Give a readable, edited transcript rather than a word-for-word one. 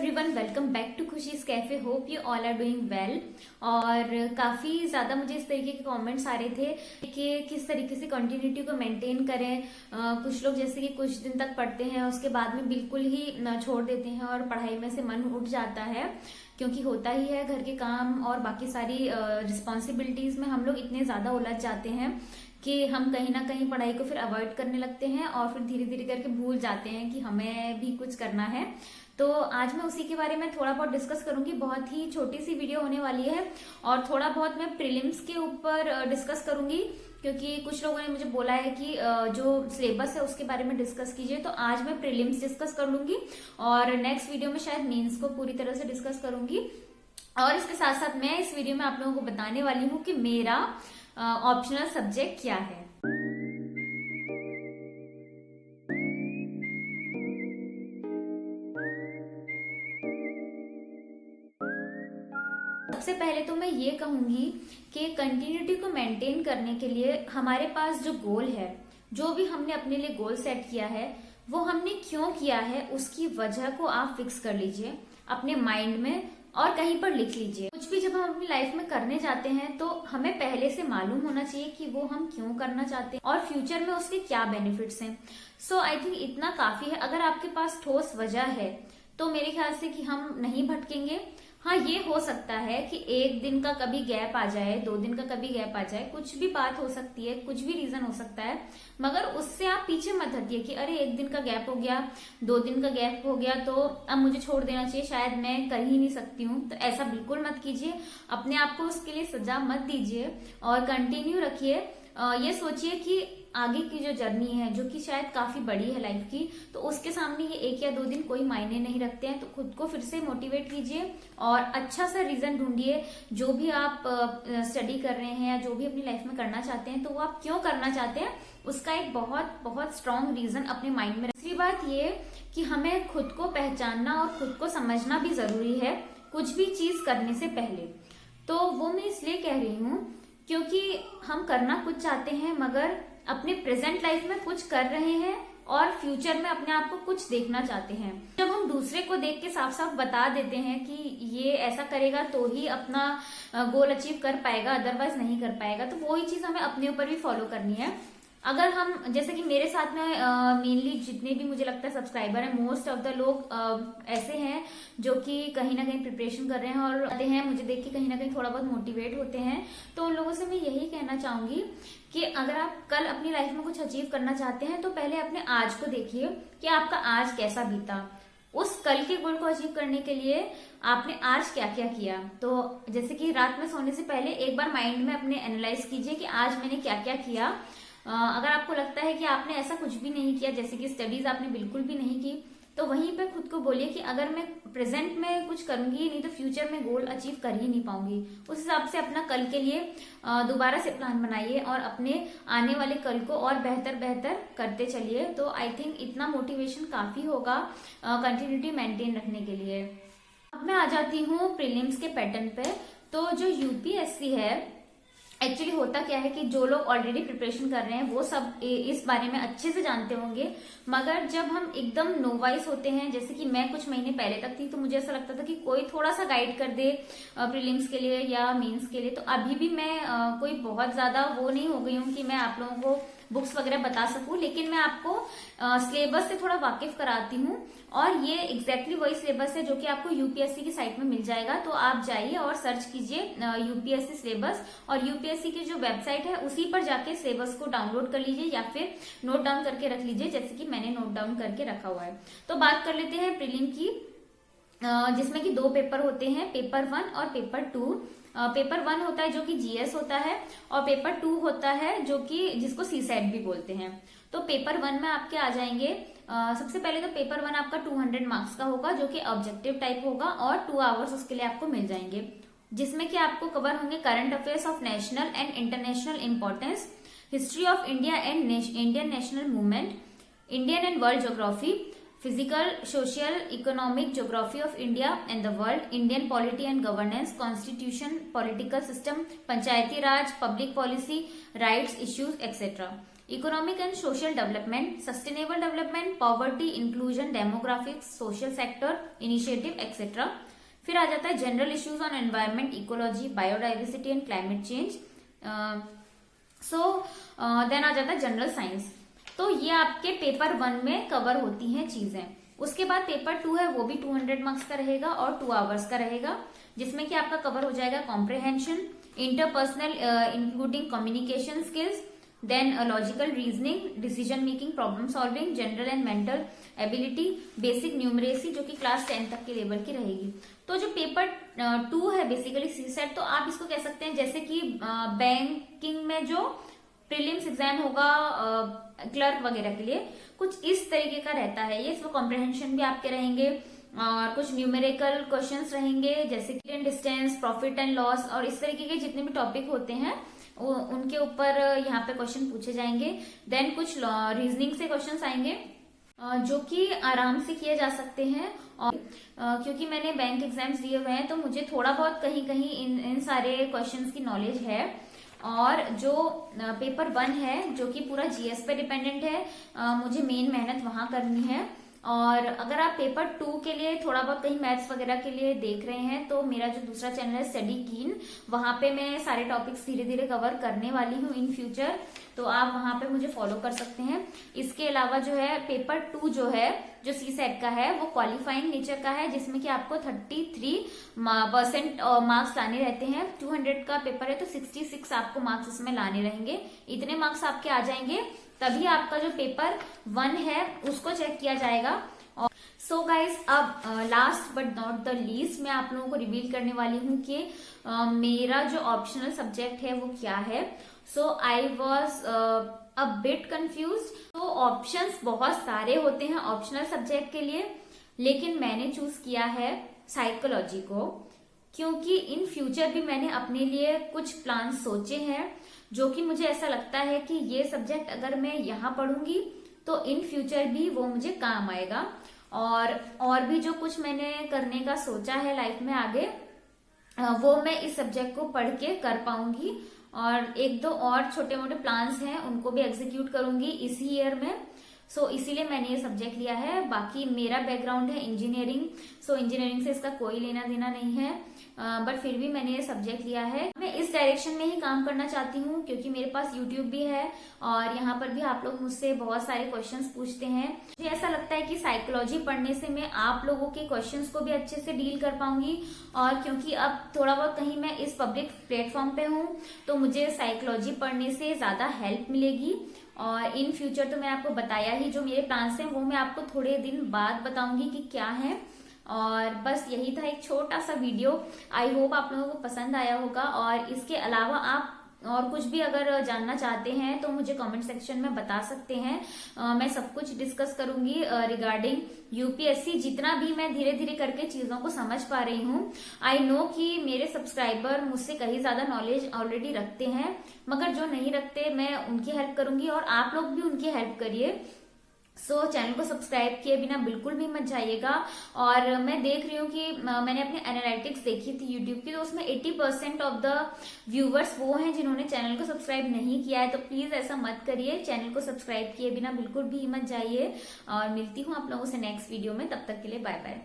Everyone, welcome back to Khushi's cafe. Hope you all are doing well. और काफी ज्यादा मुझे इस तरीके के कमेंट्स आ रहे थे कि किस तरीके से कंटिन्यूटी को मेंटेन करें। कुछ लोग जैसे कि कुछ दिन तक पढ़ते हैं, उसके बाद में बिल्कुल ही छोड़ देते हैं और पढ़ाई में से मन उठ जाता है, क्योंकि होता ही है घर के काम और बाकी सारी रिस्पॉन्सिबिलिटीज में हम लोग इतने ज्यादा उलझ जाते हैं कि हम कहीं ना कहीं पढ़ाई को फिर अवॉइड करने लगते हैं और फिर धीरे धीरे करके भूल जाते हैं कि हमें भी कुछ करना है। तो आज मैं उसी के बारे में थोड़ा बहुत डिस्कस करूंगी। बहुत ही छोटी सी वीडियो होने वाली है और थोड़ा बहुत मैं प्रीलिम्स के ऊपर डिस्कस करूंगी, क्योंकि कुछ लोगों ने मुझे बोला है कि जो सिलेबस है उसके बारे में डिस्कस कीजिए। तो आज मैं प्रीलिम्स डिस्कस कर लूंगी और नेक्स्ट वीडियो में शायद मेंस को पूरी तरह से डिस्कस करूंगी। और इसके साथ साथ मैं इस वीडियो में आप लोगों को बताने वाली हूँ कि मेरा ऑप्शनल सब्जेक्ट क्या है। सबसे पहले तो मैं ये कहूंगी कि कंटिन्यूटी को मेंटेन करने के लिए हमारे पास जो गोल है, जो भी हमने अपने लिए गोल सेट किया है, वो हमने क्यों किया है उसकी वजह को आप फिक्स कर लीजिए अपने माइंड में और कहीं पर लिख लीजिए। कुछ भी जब हम अपनी लाइफ में करने जाते हैं तो हमें पहले से मालूम होना चाहिए कि वो हम क्यों करना चाहते हैं और फ्यूचर में उसके क्या बेनिफिट्स हैं। सो आई थिंक इतना काफी है। अगर आपके पास ठोस वजह है तो मेरे ख्याल से कि हम नहीं भटकेंगे। हाँ, ये हो सकता है कि एक दिन का कभी गैप आ जाए, 2 दिन का कभी गैप आ जाए, कुछ भी बात हो सकती है, कुछ भी रीजन हो सकता है, मगर उससे आप पीछे मत हटिए कि अरे 1 दिन का गैप हो गया, 2 दिन का गैप हो गया तो अब मुझे छोड़ देना चाहिए, शायद मैं कर ही नहीं सकती हूँ। तो ऐसा बिल्कुल मत कीजिए, अपने आप को उसके लिए सजा मत दीजिए और कंटिन्यू रखिए। ये सोचिए कि आगे की जो जर्नी है, जो कि शायद काफी बड़ी है लाइफ की, तो उसके सामने ये 1 या 2 दिन कोई मायने नहीं रखते हैं। तो खुद को फिर से मोटिवेट कीजिए और अच्छा सा रीजन ढूंढिए। जो भी आप स्टडी कर रहे हैं या जो भी अपनी लाइफ में करना चाहते हैं, तो वो आप क्यों करना चाहते हैं उसका एक बहुत बहुत स्ट्रांग रीजन अपने माइंड में। दूसरी बात ये कि हमें खुद को पहचानना और खुद को समझना भी जरूरी है कुछ भी चीज करने से पहले। तो वो मैं इसलिए कह रही हूँ क्योंकि हम करना कुछ चाहते हैं मगर अपने प्रेजेंट लाइफ में कुछ कर रहे हैं और फ्यूचर में अपने आप को कुछ देखना चाहते हैं। जब हम दूसरे को देख के साफ साफ बता देते हैं कि ये ऐसा करेगा तो ही अपना गोल अचीव कर पाएगा, अदरवाइज नहीं कर पाएगा, तो वही चीज हमें अपने ऊपर भी फॉलो करनी है। अगर हम जैसे कि मेरे साथ में मेनली जितने भी मुझे लगता है सब्सक्राइबर है, मोस्ट ऑफ द लोग ऐसे हैं जो कि कहीं ना कहीं प्रिपरेशन कर रहे हैं और आते हैं मुझे देख के कहीं ना कहीं थोड़ा बहुत मोटिवेट होते हैं। तो उन लोगों से मैं यही कहना चाहूंगी कि अगर आप कल अपनी लाइफ में कुछ अचीव करना चाहते हैं तो पहले अपने आज को देखिए कि आपका आज कैसा बीता। उस कल के गोल को अचीव करने के लिए आपने आज क्या क्या किया। तो जैसे कि रात में सोने से पहले एक बार माइंड में अपने एनालाइज कीजिए कि आज मैंने क्या क्या किया। अगर आपको लगता है कि आपने ऐसा कुछ भी नहीं किया, जैसे कि स्टडीज आपने बिल्कुल भी नहीं की, तो वहीं पे खुद को बोलिए कि अगर मैं प्रेजेंट में कुछ करूंगी नहीं तो फ्यूचर में गोल अचीव कर ही नहीं पाऊंगी। उस हिसाब से अपना कल के लिए दोबारा से प्लान बनाइए और अपने आने वाले कल को और बेहतर बेहतर करते चलिए। तो आई थिंक इतना मोटिवेशन काफी होगा कंटिन्यूटी मेंटेन रखने के लिए। अब मैं आ जाती हूँ प्रीलिम्स के पैटर्न पे। तो जो यूपीएससी है, एक्चुअली होता क्या है कि जो लोग ऑलरेडी प्रिपरेशन कर रहे हैं वो सब इस बारे में अच्छे से जानते होंगे, मगर जब हम एकदम नोवाइस होते हैं, जैसे कि मैं कुछ महीने पहले तक थी, तो मुझे ऐसा लगता था कि कोई थोड़ा सा गाइड कर दे प्रीलिम्स के लिए या मेंस के लिए। तो अभी भी मैं कोई बहुत ज्यादा वो नहीं हो गई हूँ कि मैं आप लोगों को बुक्स वगैरह बता सकूं, लेकिन मैं आपको सिलेबस से थोड़ा वाकिफ कराती हूँ और ये एग्जैक्टली वही सिलेबस है जो कि आपको यूपीएससी की साइट में मिल जाएगा। तो आप जाइए और सर्च कीजिए यूपीएससी सिलेबस और यूपीएससी की जो वेबसाइट है उसी पर जाके सिलेबस को डाउनलोड कर लीजिए या फिर नोट डाउन करके रख लीजिए, जैसे कि मैंने नोट डाउन करके रखा हुआ है। तो बात कर लेते हैं प्रीलिम की, जिसमें कि 2 पेपर होते हैं, पेपर 1 और पेपर 2। पेपर 1 होता है जो कि जीएस होता है और पेपर 2 होता है जो कि जिसको सीसेट भी बोलते हैं। तो पेपर 1 में आपके आ जाएंगे सबसे पहले तो पेपर 1 आपका 200 मार्क्स का होगा जो कि ऑब्जेक्टिव टाइप होगा और 2 आवर्स उसके लिए आपको मिल जाएंगे, जिसमें कि आपको कवर होंगे current affairs of national and international importance, history of India and Indian national movement, Indian and world geography, physical, social, economic, geography of India and the world, Indian polity and governance, constitution, political system, Panchayati Raj, public policy, rights, issues etcetera. Economic and social development, sustainable development, poverty, inclusion, demographics, social sector initiative etcetera. फिर आ जाता है general issues on environment, ecology, biodiversity and climate change. Then आ जाता है general science. तो ये आपके paper 1 में cover होती हैं चीजें। उसके बाद पेपर 2 है, वो भी 200 मार्क्स का रहेगा और 2 आवर्स का रहेगा, जिसमें कि आपका कवर हो जाएगा comprehension, interpersonal including communication skills, then logical reasoning, decision making, problem solving, general and mental ability, basic numeracy जो कि क्लास 10 तक के लेवल की रहेगी। तो जो पेपर 2 है बेसिकली सीसेट, तो आप इसको कह सकते हैं जैसे कि बैंकिंग में जो प्रीलिम्स एग्जाम होगा क्लर्क वगैरह के लिए, कुछ इस तरीके का रहता है ये। इसमें कॉम्प्रिहेंशन भी आपके रहेंगे और कुछ न्यूमेरिकल क्वेश्चंस रहेंगे जैसे कि डिस्टेंस, प्रॉफिट एंड लॉस और इस तरीके के जितने भी टॉपिक होते हैं उनके ऊपर यहाँ पे क्वेश्चन पूछे जाएंगे। देन कुछ रीजनिंग से क्वेश्चंस आएंगे जो कि आराम से किए जा सकते हैं। और क्योंकि मैंने बैंक एग्जाम्स दिए हुए हैं तो मुझे थोड़ा बहुत कहीं कहीं इन सारे क्वेश्चंस की नॉलेज है। और जो पेपर 1 है जो कि पूरा जीएस पे डिपेंडेंट है, मुझे मेन मेहनत वहां करनी है। और अगर आप पेपर 2 के लिए थोड़ा बहुत कहीं मैथ्स वगैरह के लिए देख रहे हैं तो मेरा जो दूसरा चैनल है स्टडी कीन, वहां पे मैं सारे टॉपिक्स धीरे धीरे कवर करने वाली हूँ इन फ्यूचर, तो आप वहां पे मुझे फॉलो कर सकते हैं। इसके अलावा जो है पेपर 2 जो है जो सी सेट का है वो क्वालिफाइंग नेचर का है, जिसमें कि आपको 33% मार्क्स लाने रहते हैं। 200 का पेपर है तो 66 आपको मार्क्स इसमें लाने रहेंगे। इतने मार्क्स आपके आ जाएंगे तभी आपका जो पेपर 1 है उसको चेक किया जाएगा। सो गाइज, अब last but not the least मैं आप लोगों को रिवील करने वाली हूँ कि मेरा जो ऑप्शनल सब्जेक्ट है वो क्या है। So I was a bit confused. तो ऑप्शंस बहुत सारे होते हैं ऑप्शनल सब्जेक्ट के लिए, लेकिन मैंने चूज किया है साइकोलॉजी को, क्योंकि इन फ्यूचर भी मैंने अपने लिए कुछ प्लान सोचे हैं जो कि मुझे ऐसा लगता है कि ये सब्जेक्ट अगर मैं यहाँ पढ़ूंगी तो इन फ्यूचर भी वो मुझे काम आएगा। और भी जो कुछ मैंने करने का सोचा है लाइफ में आगे, वो मैं इस सब्जेक्ट को पढ़ के कर पाऊंगी। और 1-2 और छोटे मोटे प्लान्स हैं उनको भी एग्जीक्यूट करूंगी इसी ईयर में। सो इसीलिए मैंने ये सब्जेक्ट लिया है। बाकी मेरा बैकग्राउंड है इंजीनियरिंग, सो इंजीनियरिंग से इसका कोई लेना देना नहीं है, बट फिर भी मैंने ये सब्जेक्ट लिया है। मैं इस डायरेक्शन में ही काम करना चाहती हूँ क्योंकि मेरे पास यूट्यूब भी है और यहाँ पर भी आप लोग मुझसे बहुत सारे क्वेश्चंस पूछते हैं। मुझे ऐसा लगता है कि साइकोलॉजी पढ़ने से मैं आप लोगों के क्वेश्चंस को भी अच्छे से डील कर पाऊंगी। और क्योंकि अब थोड़ा बहुत कहीं मैं इस पब्लिक प्लेटफॉर्म पे हूँ तो मुझे साइकोलॉजी पढ़ने से ज्यादा हेल्प मिलेगी। और इन फ्यूचर तो मैंने आपको बताया ही, जो मेरे प्लान्स हैं वो मैं आपको थोड़े दिन बाद बताऊंगी कि क्या है। और बस यही था एक छोटा सा वीडियो। आई होप आप लोगों को पसंद आया होगा। और इसके अलावा आप और कुछ भी अगर जानना चाहते हैं तो मुझे कमेंट सेक्शन में बता सकते हैं। मैं सब कुछ डिस्कस करूंगी रिगार्डिंग यूपीएससी, जितना भी मैं धीरे धीरे करके चीजों को समझ पा रही हूँ। आई नो कि मेरे सब्सक्राइबर मुझसे कहीं ज्यादा नॉलेज ऑलरेडी रखते हैं, मगर जो नहीं रखते मैं उनकी हेल्प करूंगी और आप लोग भी उनकी हेल्प करिए। सो चैनल को सब्सक्राइब किए बिना बिल्कुल भी मत जाइएगा। और मैं देख रही हूँ कि मैंने अपनी एनालिटिक्स देखी थी यूट्यूब की, तो उसमें 80% ऑफ द व्यूवर्स वो हैं जिन्होंने चैनल को सब्सक्राइब नहीं किया है। तो प्लीज ऐसा मत करिए, चैनल को सब्सक्राइब किए बिना बिल्कुल भी मत जाइए। और मिलती हूँ आप लोगों से नेक्स्ट वीडियो में, तब तक के लिए बाय बाय।